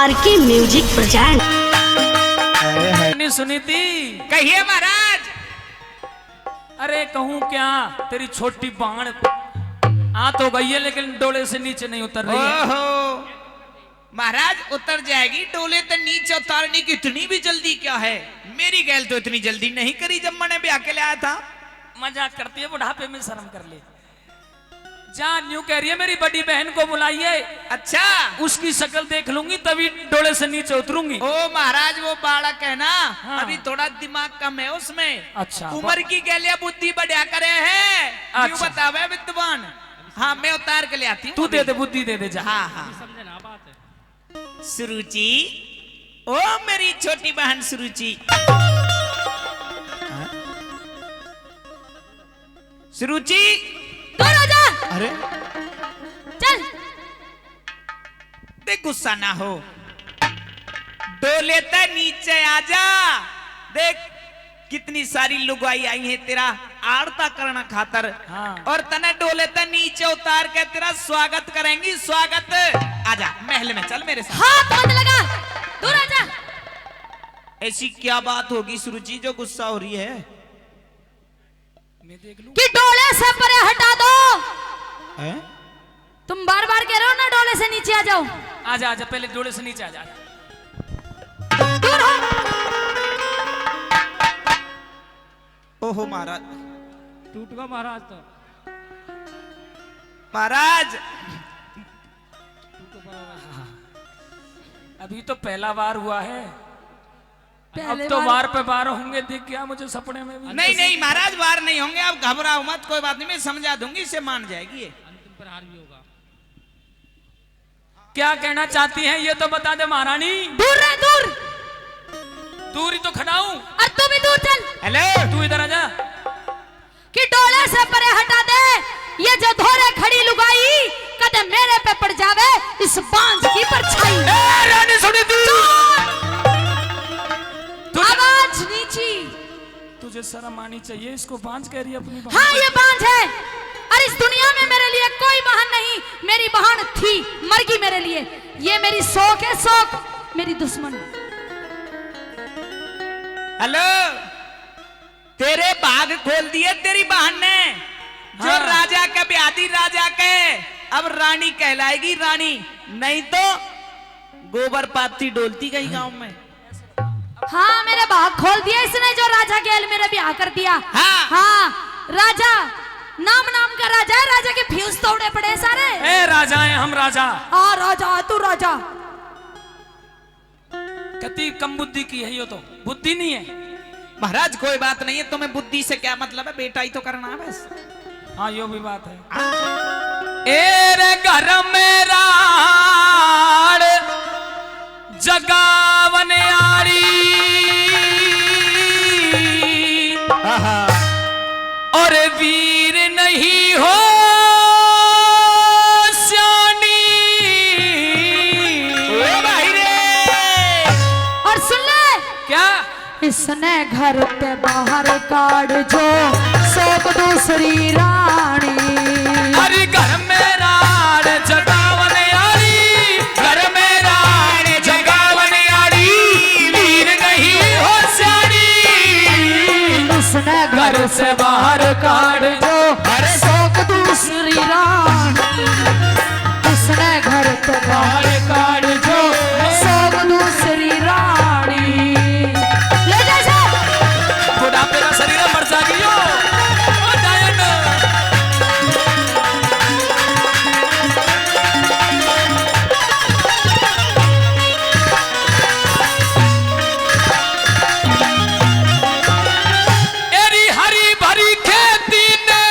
RK music present. सुनी थी? कहिए महाराज। अरे कहूँ क्या, तेरी छोटी बाण आ तो गई है लेकिन डोले से नीचे नहीं उतर रही है। ओहो महाराज उतर जाएगी, डोले तो नीचे उतारने की इतनी भी जल्दी क्या है? मेरी गैल तो इतनी जल्दी नहीं करी जब मैंने ब्याह के लाया था। मजाक करती है, बुढ़ापे में शर्म कर ले। जान यूं कह रही है मेरी बड़ी बहन को बुलाइए। अच्छा उसकी शक्ल देख लूंगी तभी डोले से नीचे उतरूंगी। ओ महाराज वो बालक है ना, हाँ। अभी थोड़ा दिमाग कम है उसमें। अच्छा उम्र की गैलिया बुद्धि बढ़िया करे है। अच्छा। क्यों बतावे विद्वान? हाँ मैं उतार के ले आती हूँ। तू दे दे, बुद्धि दे दे जा। हाँ हाँ सुरुचि, ओ मेरी छोटी बहन सुरुचि। सुरुचि दूर हो जा। अरे चल देख गुस्सा ना हो, डोले ते नीचे आजा। देख कितनी सारी लुगाई आई है तेरा आड़ता करना खातर। हाँ। और तने डोले ते नीचे उतार के तेरा स्वागत करेंगी। स्वागत, आजा महल में चल मेरे साथ। हाथ मत लगा, दूर हो जा। ऐसी क्या बात होगी सुरुचि जो गुस्सा हो रही है? मैं देख लूं। कि डोले से परे हटा दो। है? तुम बार बार कह रहे हो ना डोले से नीचे आ जाओ। आजा आजा, पहले डोले से नीचे आजा। दूर हो। ओहो महाराज, टूट गया महाराज तो। महाराज अभी तो पहला बार हुआ है, पहले अब तो बार- बार पे बार होंगे। दिख गया मुझे सपने में भी। नहीं नहीं महाराज बार नहीं होंगे, आप घबराओ मत, कोई बात नहीं, मैं समझा दूंगी, इसे मान जाएगी ये। क्या कहना चाहती हैं ये तो बता दे महारानी। दूर रह, दूर। दूरी तो खड़ाऊं। और तू भी दूर चल। हेलो तू इधर आजा। कि डोले से परे हटा दे। ये जो धोरे खड़ी लुगाई कदम मेरे पे पड़ जावे, इस बांझ की परछाई। रानी सुनी थी? आवाज नीची। तुझे शर्म आनी चाहिए, इसको बांझ कह रही है अपनी बहन। हाँ ये बांझ है, और इस दुनिया में मेरे लिए कोई बहन नहीं। मेरी बहन थी, मर गई मेरे लिए। ये मेरी शौक है, शौक मेरी दुश्मन। हेलो, तेरे बाग खोल दिए तेरी बहन ने। जो हाँ। राजा के ब्यादी राजा के, अब रानी कहलाएगी रानी, नहीं तो गोबर पाती डोलती गई गांव में। हाँ मेरे भाग खोल दिया इसने, जो राजा गेल मेरा ब्याह कर दिया। हाँ। हाँ राजा नाम नाम का राजा है, राजा के फ्यूज तोड़े पड़े सारे। ए राजा है हम राजा। हाँ राजा, तू राजा। कति कम बुद्धि की है ये तो, बुद्धि नहीं है। महाराज कोई बात नहीं है, तुम्हें बुद्धि से क्या मतलब है, बेटा ही तो करना है बस। हाँ यो भी बात है। रे घर मेरा जगावन आड़ी और वीर नहीं हो श्यानी। ओ भाई रे, और सुन ले, क्या? इसने घर पे बाहर काट जो शौक दूसरी रानी। अरे घर में राड जगावन आड़ी, घर में राड जगावन आड़ी, वीर नहीं हो श्यानी। इसने घर से बाहर काट जो शौक दूसरी रानी। इसने घर पे बाहर बाहर काट जो शौक दूसरी रानी। ले जा जा। बुढ़ापे का शरीर मर जागियो। ओ डायन। एरी हरी भरी खेती ने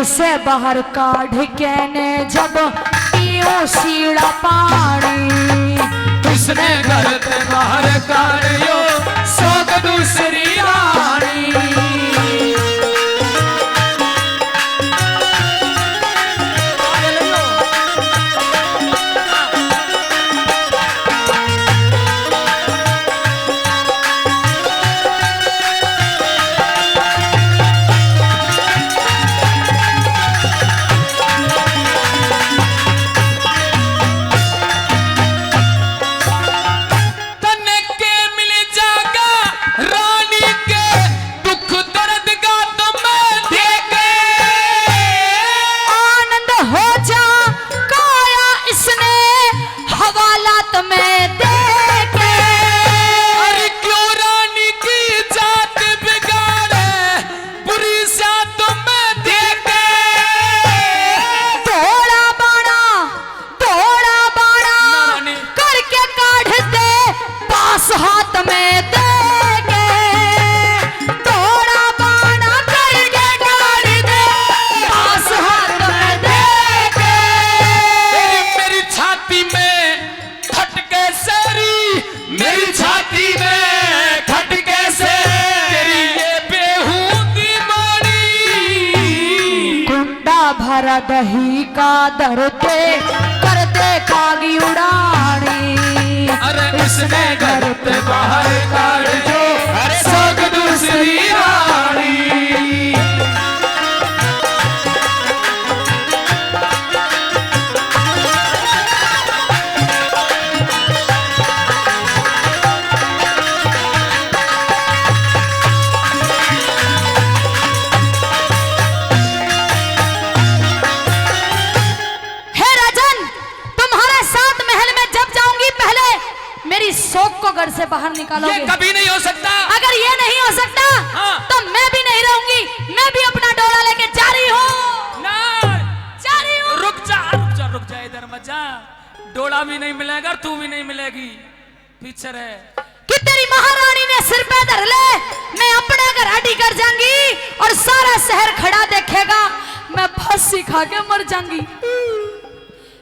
घर से बाहर काढ़ के ने जब पियो सीड़ा पानी, इसने घर से बाहर काढ़ियो सोग दूसरी रानी। भरा दही का दरते करते कागी उड़ानी, अरे इसने घर पे बाहर काढ़ जो सोग दूसरी रानी। शौक को घर से बाहर निकालोगे, ये कभी नहीं हो सकता। अगर ये नहीं हो सकता हाँ। तो मैं भी नहीं रहूंगी, मैं भी अपना डोला लेके जा रही हूँ। जा रही हूँ। रुक जा रुक जा रुक जा, इधर मत जा। डोला भी नहीं मिलेगा, तू भी नहीं मिलेगी, पीछे रहे। कि तेरी महारानी ने सिर पे धर ले, मैं अपने घर हड्डी कर जाऊंगी और सारा शहर खड़ा देखेगा, मैं फांसी खा के मर जाऊंगी।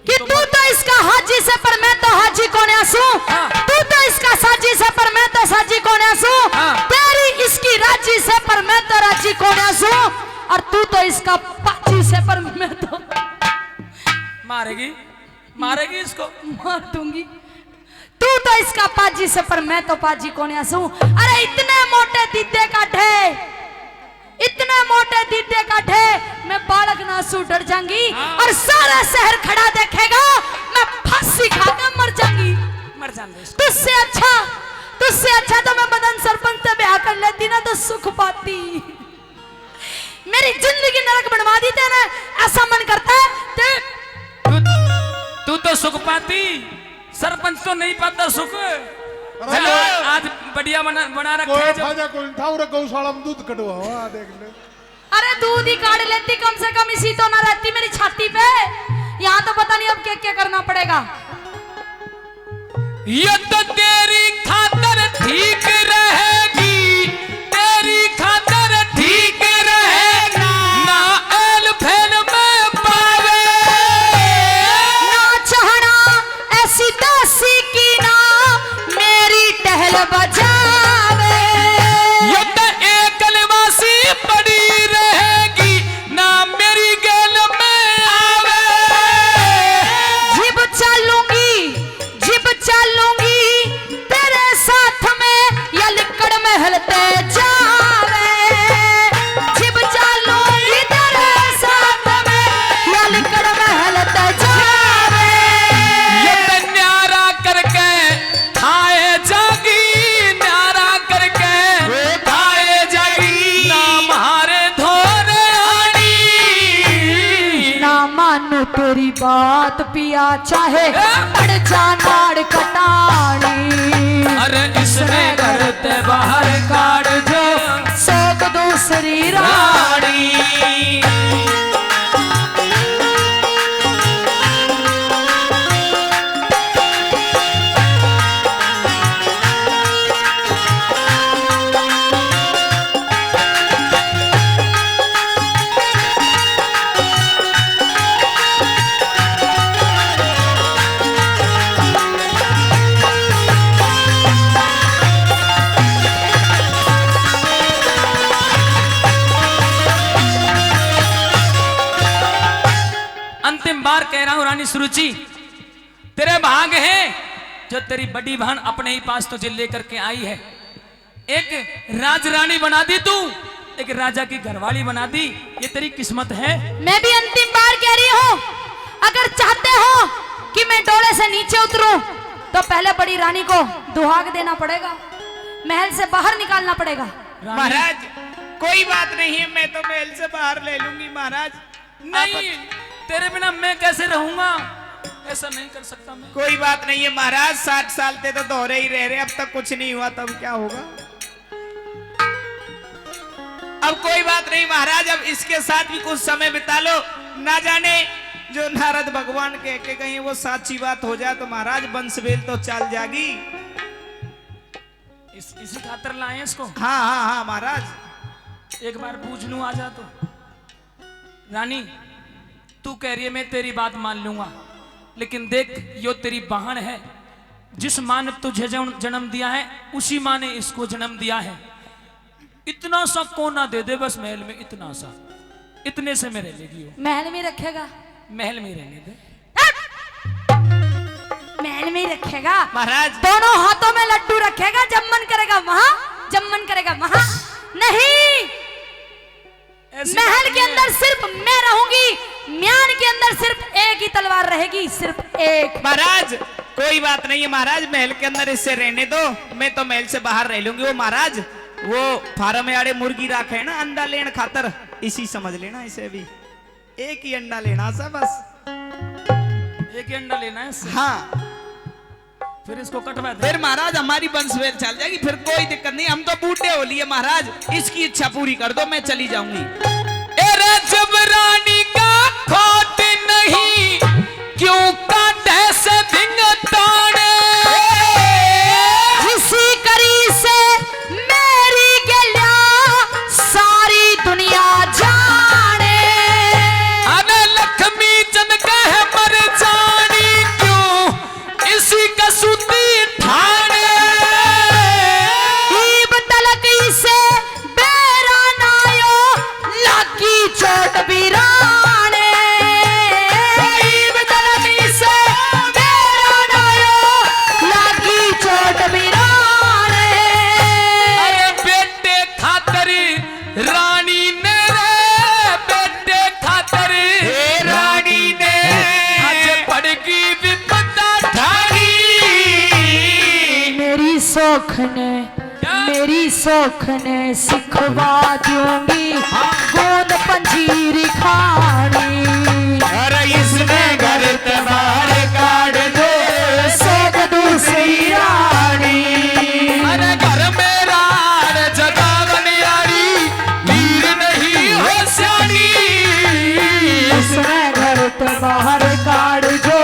कि तू तो इसका हाजी से पर मैं तो हाजी कौन आंसू, तू तो इसका साजी से पर मैं तो साजी कौन आंसू, तेरी इसकी राजी से पर मैं तो राजी कौन आंसू, और तू तो इसका पाजी से पर मैं तो मारेगी मारेगी इसको मार दूंगी। तू तो इसका पाजी से पर मैं तो पाजी कौन आंसू। अरे इतने मोटे दीदे का ढे, इतने मोटे दीदे का ढे, मैं बालक नासू डर जाऊंगी और सारा शहर खड़ा देखेगा, मैं फांसी खाकर मर जाऊंगी। मर जाने तुझसे अच्छा तो मैं मदन सरपंच से ब्याह कर लेती ना तो सुख पाती। मेरी जिंदगी नरक बनवा दी तेने, ऐसा मन करता है तू तो सुख पाती, सरपंच तो नहीं पाता सुख। चलो आज बढ़िया बना रखे हैं जो गौशाला में दूध कटवा देख ले। अरे दूध ही काट लेती, कम से कम इसी तो ना रहती मेरी छाती पे। यहाँ तो पता नहीं अब क्या करना पड़ेगा। ये तो तेरी खातर ठीक रहेगी, तेरी खातर ठीक रहेगा, ना एल फैल में पावे, ना चाहना ऐसी दासी की ना मेरी टहल बजावे। ये तो एक अलवासी पड़ी रहेगी, ना मेरी गल में आवे। जिब चलूंगी तेरे साथ में या लिकड़ महलते जावे। जिब चलूंगी तेरे साथ में या लिकड़ महलते जावे। ये तो न्यारा करके खाए जागी, न्यारा करके खाए जागी, नाम हारे धोरे आनी। ना मानो तेरी बात पिया चाहे पड़ जा नाड़ कटानी। अरे इसने घर ते बाहर काढ़ जो सोग दूसरी रानी। महारानी सुरुचि, तेरे भाग है जो तेरी बड़ी बहन अपने ही पास तुझे लेकर के आई है। एक राजरानी बना दी तू, एक राजा की घरवाली बना दी, ये तेरी किस्मत है। मैं भी अंतिम बार कह रही हूँ, अगर चाहते हो कि मैं डोले से नीचे उतरूं तो पहले बड़ी रानी को दुहाग देना पड़ेगा, महल से बाहर निकालना पड़ेगा। महाराज कोई बात नहीं है, मैं तो महल से बाहर ले लूंगी महाराज। नहीं, तेरे बिना मैं कैसे रहूंगा, ऐसा नहीं कर सकता मैं। कोई बात नहीं है महाराज, 60 साल ते तो दोहरे ही रह रहे, अब तक कुछ नहीं हुआ, तब क्या होगा। अब कोई बात नहीं महाराज, अब इसके साथ भी कुछ समय बिता लो, ना जाने जो नारद भगवान कह के गए वो सच्ची बात हो जाए तो महाराज बंसवेल तो चल जाएगी। इसी खातर लाए इसको। हाँ हाँ हाँ महाराज, एक बार पूछ लूं आ जा तो। रानी तू कह रही है मैं तेरी बात मान लूंगा, लेकिन देख यो तेरी बहन है, जिस माँ ने तुझे जन्म दिया है उसी माँ ने इसको जन्म दिया है। इतना सा कोना दे दे बस महल में, इतना सा, इतने से में रह लेगी वो। महल में रखेगा, महल में रहने दे। महल में ही रखेगा महाराज। दोनों हाथों में लड्डू रखेगा, जब मन करेगा वहां, जब मन करेगा वहां। नहीं, महल के अंदर सिर्फ मैं रहूंगी, म्यान के अंदर सिर्फ एक ही तलवार रहेगी, सिर्फ एक। महाराज कोई बात नहीं है महाराज, महल के अंदर इससे रहने दो, मैं तो महल से बाहर रह लूंगी। वो महाराज वो फार्म में आड़े मुर्गी रखे है ना अंडा लेने खातर, इसी समझ लेना इसे भी, एक ही अंडा लेना सा बस, एक ही अंडा लेना है इससे। हाँ फिर इसको कटवा दे। फिर महाराज हमारी बंसवेल चल जाएगी, फिर कोई दिक्कत नहीं, हम तो बूढ़े हो लिए महाराज, इसकी इच्छा पूरी कर दो, मैं चली जाऊंगी। अरे जब रानी का खोट नहीं क्यों काटे से धिंगताने, किसी करी से मेरी गलिया सारी दुनिया जाने। अरे लक्ष्मी चंद कहे मर जानी क्यों इसी का सूती ठाने, ईब तलक इसे बेरा नायो लागी चोट बिराने। ईब तलक इसे बेरा नायो लागी चोट बिराने। अरे बेटे खातर रानी ने रे, बेटे खातर रानी ने आज पड़गी विपदा ठानी। मेरी सौख ने, मेरी सौख ने सिखवा दूंगी गोंद पंजीरी खानी। अरे इसमें घर तबार काट दो, सोख दूसरी रानी। अरे घर में रार जगावन यारी, वीर नहीं हो सियानी। इसमें घर तो बाहर काट जो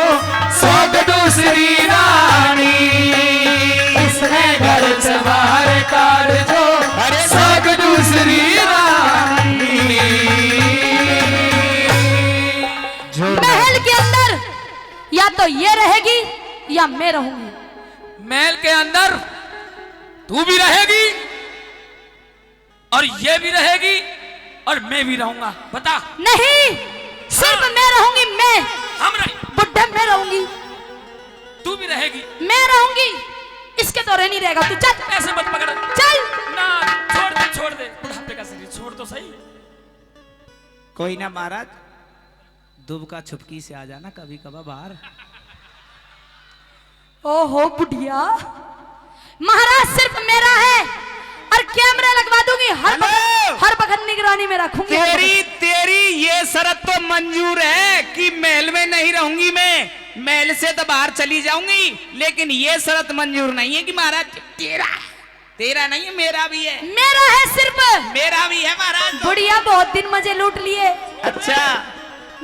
सोग दूसरी रानी, इसमें घर से बाहर काट दो, अरे सोग दूसरी रानी। महल के अंदर या तो ये रहेगी या मैं रहूंगी। महल के अंदर तू भी रहेगी और ये भी रहेगी और मैं भी रहूंगा, बता। नहीं, सिर्फ मैं रहूंगी, मैं हम रहे, बुढ़े मैं रहूंगी, तू भी रहेगी, मैं रहूंगी, इसके तो रह नहीं रहेगा। तू चल, ऐसे मत पकड़, चल। ना छोड़ दे, छोड़ दे, बुढ़ापे का शरीर छोड़ तो सही। कोई ना महाराज, दुबका छुपकी से आ जाना कभी कभी बाहर। ओहो बुढ़िया, महाराज सिर्फ मेरा है और कैमरा लगवा दूंगी, हर वक्त निगरानी में रखूंगी। तेरी ये शर्त तो मंजूर है कि महल में नहीं रहूंगी मैं, महल से तो बाहर चली जाऊंगी, लेकिन ये शर्त मंजूर नहीं है कि महाराज तेरा नहीं है, मेरा भी है। मेरा है सिर्फ, मेरा भी है महाराज तो। बुढ़िया बहुत दिन मजे लूट लिए। अच्छा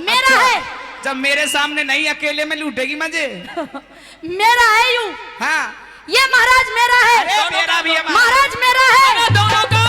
मेरा है, जब मेरे सामने नहीं अकेले में लूटेगी मजे। मेरा है यूं,